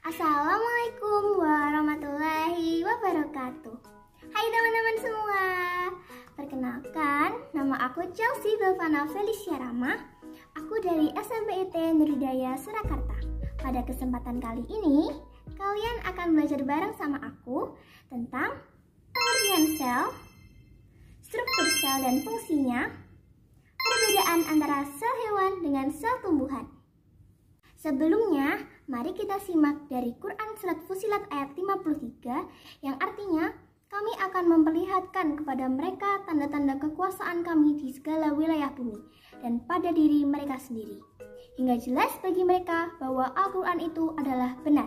Assalamualaikum warahmatullahi wabarakatuh. Hai teman-teman semua. Perkenalkan, nama aku Chelsea Belvana Felicia Rama. Aku dari SMPIT Nuridaya Surakarta. Pada kesempatan kali ini, kalian akan belajar bareng sama aku tentang pengertian sel, struktur sel dan fungsinya, perbedaan antara sel hewan dengan sel tumbuhan. Sebelumnya, mari kita simak dari Quran Surat Fussilat ayat 53 yang artinya kami akan memperlihatkan kepada mereka tanda-tanda kekuasaan kami di segala wilayah bumi dan pada diri mereka sendiri, hingga jelas bagi mereka bahwa Al-Quran itu adalah benar.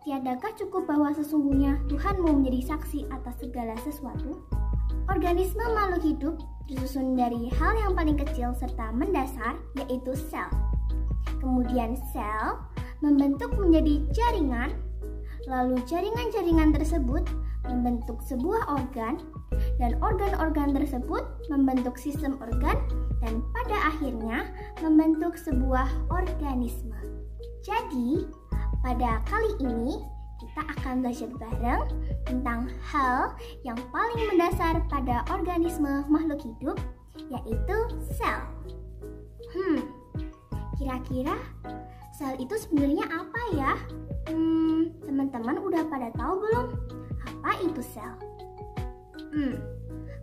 Tiadakah cukup bahwa sesungguhnya Tuhanmu menjadi saksi atas segala sesuatu? Organisme makhluk hidup disusun dari hal yang paling kecil serta mendasar, yaitu sel. Kemudian sel membentuk menjadi jaringan, lalu jaringan-jaringan tersebut membentuk sebuah organ, dan organ-organ tersebut membentuk sistem organ, dan pada akhirnya membentuk sebuah organisme. Jadi, pada kali ini kita akan belajar bareng tentang hal yang paling mendasar pada organisme makhluk hidup, yaitu sel. Kira-kira sel itu sebenarnya apa ya? Teman-teman udah pada tahu belum? Apa itu sel?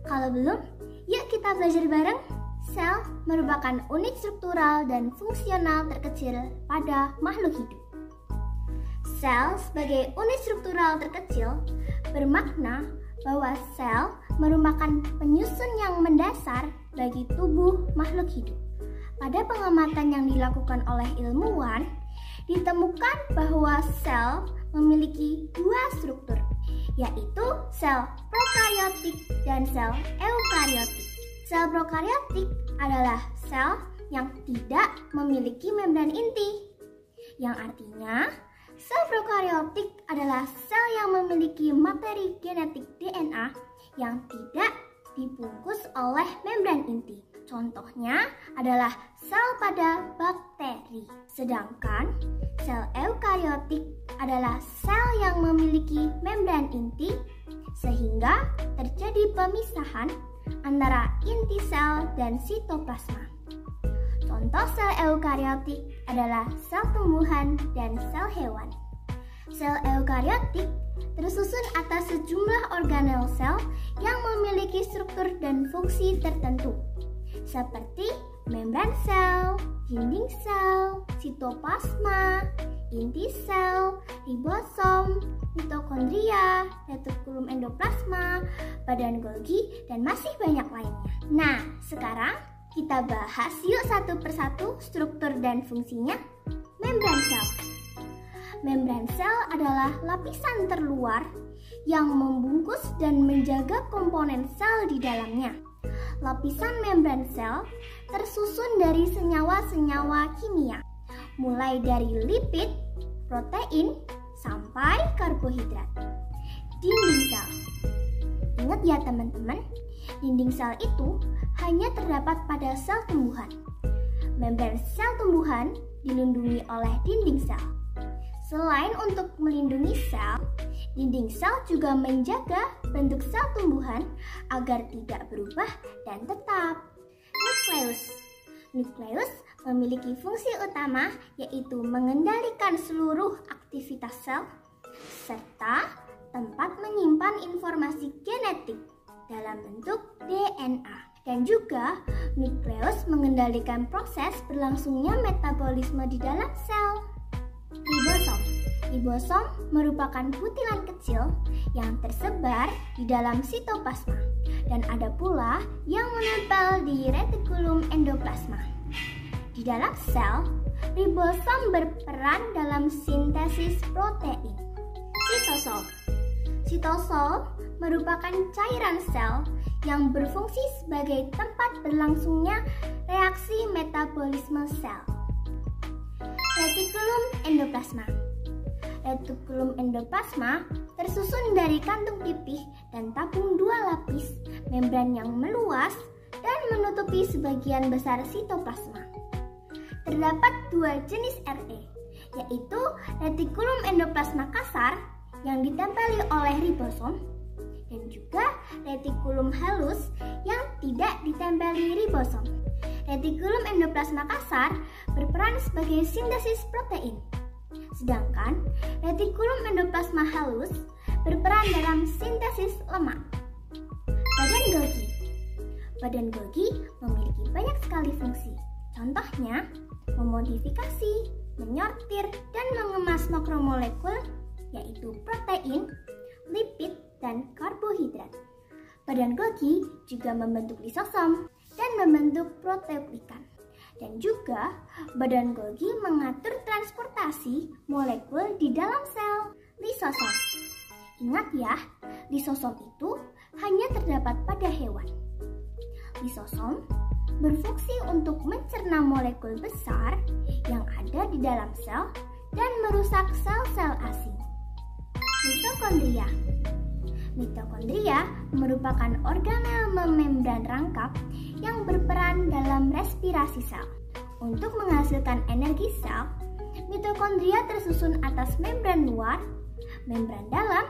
Kalau belum, yuk kita belajar bareng. Sel merupakan unit struktural dan fungsional terkecil pada makhluk hidup. Sel sebagai unit struktural terkecil bermakna bahwa sel merupakan penyusun yang mendasar bagi tubuh makhluk hidup. Pada pengamatan yang dilakukan oleh ilmuwan, ditemukan bahwa sel memiliki dua struktur, yaitu sel prokariotik dan sel eukariotik. Sel prokariotik adalah sel yang tidak memiliki membran inti, yang artinya sel prokariotik adalah sel yang memiliki materi genetik DNA yang tidak dibungkus oleh membran inti. Contohnya adalah sel pada bakteri. Sedangkan sel eukariotik adalah sel yang memiliki membran inti sehingga terjadi pemisahan antara inti sel dan sitoplasma. Contoh sel eukariotik adalah sel tumbuhan dan sel hewan. Sel eukariotik tersusun atas sejumlah organel sel yang memiliki struktur dan fungsi tertentu, seperti membran sel, dinding sel, sitoplasma, inti sel, ribosom, mitokondria, retikulum endoplasma, badan Golgi, dan masih banyak lainnya. Nah, sekarang kita bahas yuk satu persatu struktur dan fungsinya. Membran sel. Membran sel adalah lapisan terluar yang membungkus dan menjaga komponen sel di dalamnya. Lapisan membran sel tersusun dari senyawa-senyawa kimia, mulai dari lipid, protein, sampai karbohidrat. Dinding sel. Ingat ya teman-teman, dinding sel itu hanya terdapat pada sel tumbuhan. Membran sel tumbuhan dilindungi oleh dinding sel. Selain untuk melindungi sel, dinding sel juga menjaga bentuk sel tumbuhan agar tidak berubah dan tetap. Nukleus. Nukleus memiliki fungsi utama yaitu mengendalikan seluruh aktivitas sel serta tempat menyimpan informasi genetik dalam bentuk DNA. Dan juga nukleus mengendalikan proses berlangsungnya metabolisme di dalam sel. Ribosom. Ribosom merupakan butiran kecil yang tersebar di dalam sitoplasma dan ada pula yang menempel di retikulum endoplasma. Di dalam sel, ribosom berperan dalam sintesis protein. Sitosol. Sitosol merupakan cairan sel yang berfungsi sebagai tempat berlangsungnya reaksi metabolisme sel. Retikulum endoplasma. Retikulum endoplasma tersusun dari kantung pipih dan tabung dua lapis membran yang meluas dan menutupi sebagian besar sitoplasma. Terdapat dua jenis RE, yaitu retikulum endoplasma kasar yang ditempeli oleh ribosom dan juga retikulum halus yang tidak ditempeli ribosom. Retikulum endoplasma kasar berperan sebagai sintesis protein, sedangkan retikulum endoplasma halus berperan dalam sintesis lemak. Badan Golgi. Badan Golgi memiliki banyak sekali fungsi. Contohnya, memodifikasi, menyortir, dan mengemas makromolekul, yaitu protein, lipid, dan karbohidrat. Badan Golgi juga membentuk lisosom dan membentuk proteoglikan. Dan juga, badan Golgi mengatur transportasi molekul di dalam sel lisosom. Ingat ya, lisosom itu hanya terdapat pada hewan. Lisosom berfungsi untuk mencerna molekul besar yang ada di dalam sel dan merusak sel-sel asing. Mitokondria. Mitokondria merupakan organel membran rangkap yang berperan dalam respirasi sel. Untuk menghasilkan energi sel, mitokondria tersusun atas membran luar, membran dalam,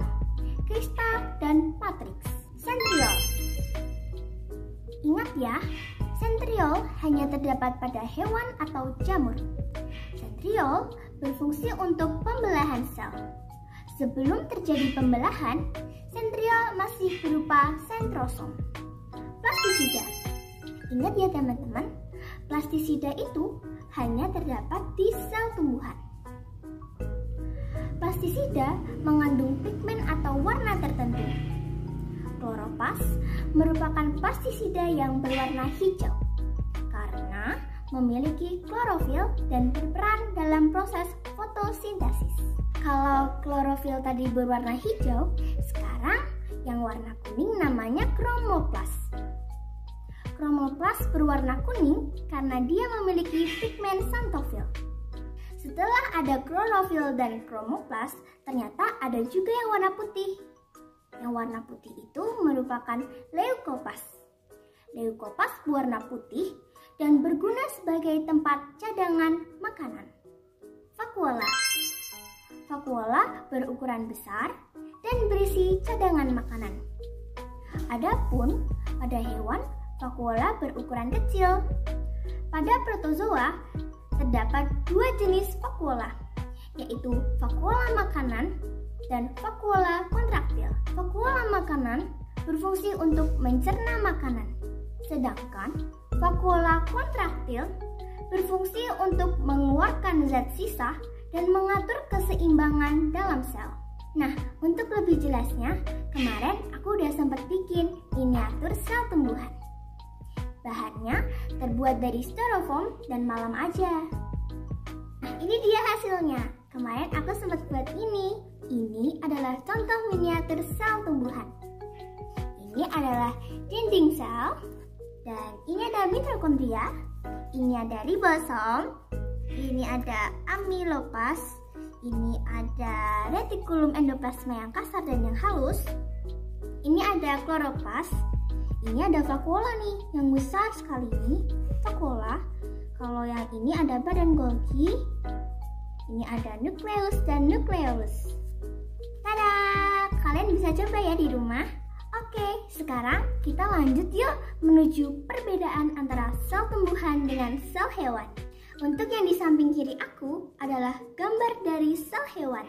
kristal, dan matriks. Sentriol. Ingat ya, sentriol hanya terdapat pada hewan atau jamur. Sentriol berfungsi untuk pembelahan sel. Sebelum terjadi pembelahan, sentriol masih berupa sentrosom. Plastisida. Ingat ya teman-teman, plastisida itu hanya terdapat di sel tumbuhan. Plastisida mengandung pigmen atau warna tertentu. Kloroplast merupakan plastisida yang berwarna hijau karena memiliki klorofil dan berperan dalam proses fotosintesis. Kalau klorofil tadi berwarna hijau, sekarang yang warna kuning namanya kromoplast. Kromoplast berwarna kuning karena dia memiliki pigmen xanthofil. Setelah ada klorofil dan kromoplast, ternyata ada juga yang warna putih. Yang warna putih itu merupakan leukoplast. Leukoplast berwarna putih dan berguna sebagai tempat cadangan makanan. Vakuola. Vakuola berukuran besar dan berisi cadangan makanan. Adapun pada hewan, vakuola berukuran kecil. Pada protozoa terdapat dua jenis vakuola, yaitu vakuola makanan dan vakuola kontraktil. Vakuola makanan berfungsi untuk mencerna makanan, sedangkan vakuola kontraktil berfungsi untuk mengeluarkan zat sisa dan mengatur keseimbangan dalam sel. Nah, untuk lebih jelasnya, kemarin aku udah sempat bikin miniatur sel tumbuhan. Bahannya terbuat dari styrofoam dan malam aja. Nah, ini dia hasilnya. Kemarin aku sempat buat ini. Ini adalah contoh miniatur sel tumbuhan. Ini adalah dinding sel. Dan ini ada mitokondria. Ini ada ribosom. Ini ada amylopas. Ini ada retikulum endoplasma yang kasar dan yang halus. Ini ada kloroplast. Ini ada vakuola nih, yang besar sekali ini, vakuola. Kalau yang ini ada badan Golgi. Ini ada nukleus dan nukleolus. Tada! Kalian bisa coba ya di rumah. Oke, sekarang kita lanjut yuk menuju perbedaan antara sel tumbuhan dengan sel hewan. Untuk yang di samping kiri aku adalah gambar dari sel hewan.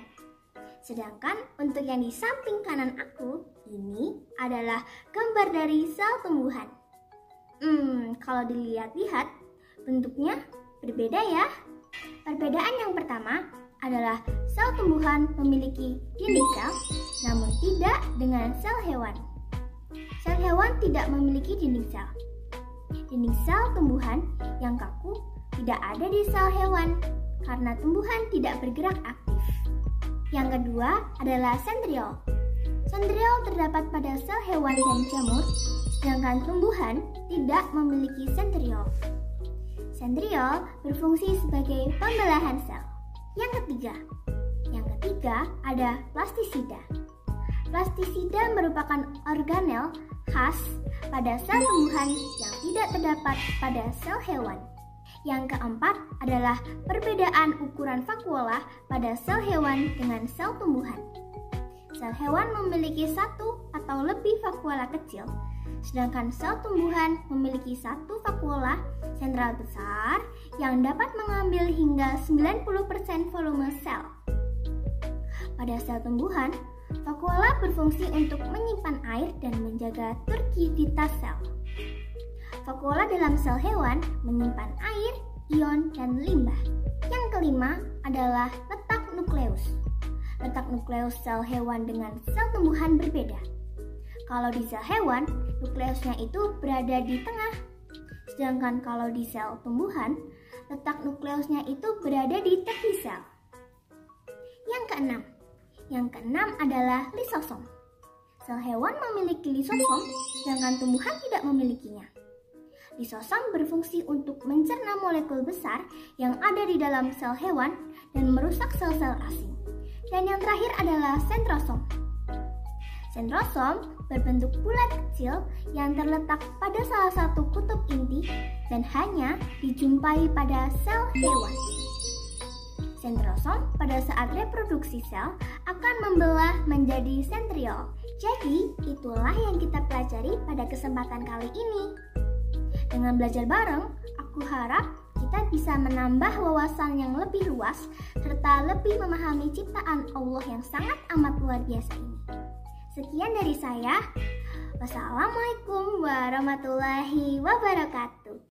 Sedangkan untuk yang di samping kanan aku, ini adalah gambar dari sel tumbuhan. Kalau dilihat-lihat, bentuknya berbeda ya. Perbedaan yang pertama adalah sel tumbuhan memiliki dinding sel, namun tidak dengan sel hewan. Sel hewan tidak memiliki dinding sel. Dinding sel tumbuhan yang kaku tidak ada di sel hewan karena tumbuhan tidak bergerak aktif. Yang kedua adalah sentriol. Sentriol terdapat pada sel hewan dan jamur, sedangkan tumbuhan tidak memiliki sentriol. Sentriol berfungsi sebagai pembelahan sel. Yang ketiga ada plastisida. Plastisida merupakan organel khas pada sel tumbuhan yang tidak terdapat pada sel hewan. Yang keempat adalah perbedaan ukuran vakuola pada sel hewan dengan sel tumbuhan. Sel hewan memiliki satu atau lebih vakuola kecil, sedangkan sel tumbuhan memiliki satu vakuola sentral besar yang dapat mengambil hingga 90% volume sel. Pada sel tumbuhan, vakuola berfungsi untuk menyimpan air dan menjaga turgiditas sel. Vakuola dalam sel hewan menyimpan air, ion, dan limbah. Yang kelima adalah letak nukleus. Letak nukleus sel hewan dengan sel tumbuhan berbeda. Kalau di sel hewan, nukleusnya itu berada di tengah. Sedangkan kalau di sel tumbuhan, letak nukleusnya itu berada di tepi sel. Yang keenam adalah lisosom. Sel hewan memiliki lisosom, sedangkan tumbuhan tidak memilikinya. Lisosom berfungsi untuk mencerna molekul besar yang ada di dalam sel hewan dan merusak sel-sel asing. Dan yang terakhir adalah sentrosom. Sentrosom berbentuk bulat kecil yang terletak pada salah satu kutub inti dan hanya dijumpai pada sel hewan. Sentrosom pada saat reproduksi sel akan membelah menjadi sentriol. Jadi, itulah yang kita pelajari pada kesempatan kali ini. Dengan belajar bareng, aku harap kita bisa menambah wawasan yang lebih luas serta lebih memahami ciptaan Allah yang sangat amat luar biasa ini. Sekian dari saya. Wassalamualaikum warahmatullahi wabarakatuh.